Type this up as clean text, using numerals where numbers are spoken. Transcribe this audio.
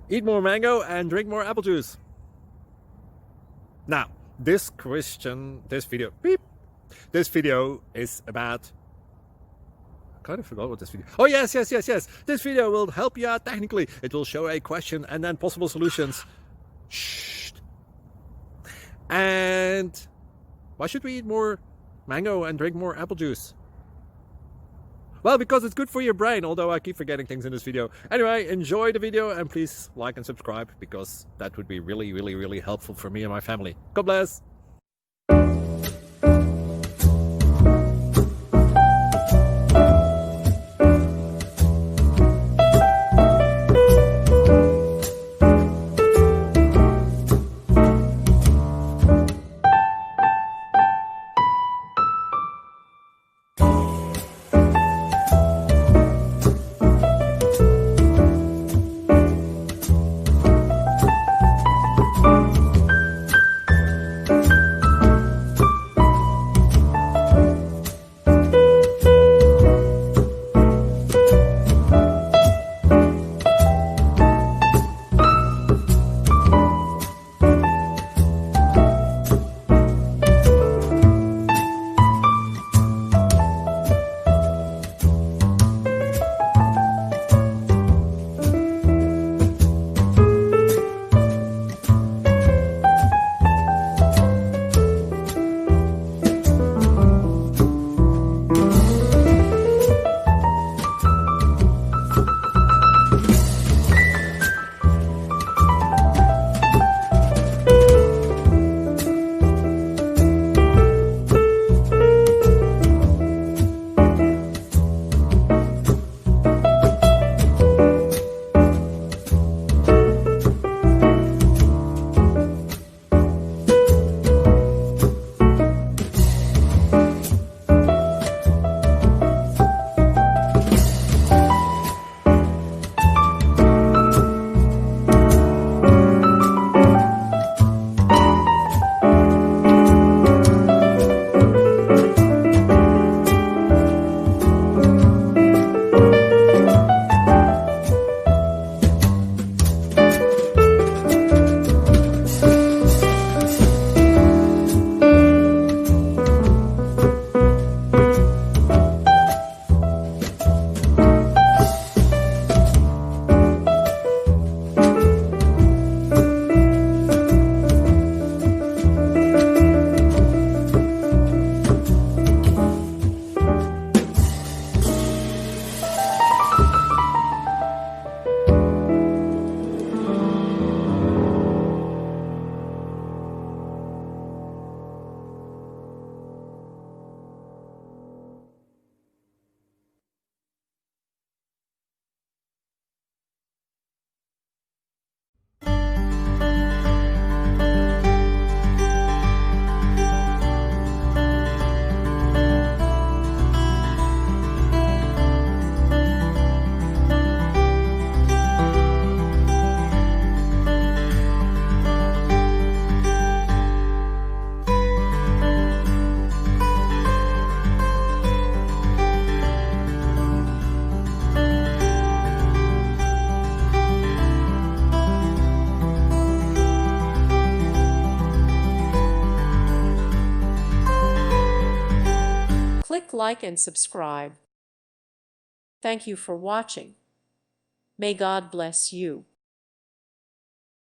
Eat more mango and drink more apple juice. Now, this video is about... I kind of forgot what this video... Oh, yes. This video will help you out technically. It will show a question and then possible solutions. Shh. And why should we eat more mango and drink more apple juice? Well, because it's good for your brain, although I keep forgetting things in this video. Anyway, enjoy the video and please like and subscribe, because that would be really helpful for me and my family. God bless! Click like and subscribe. Thank you for watching. May God bless you.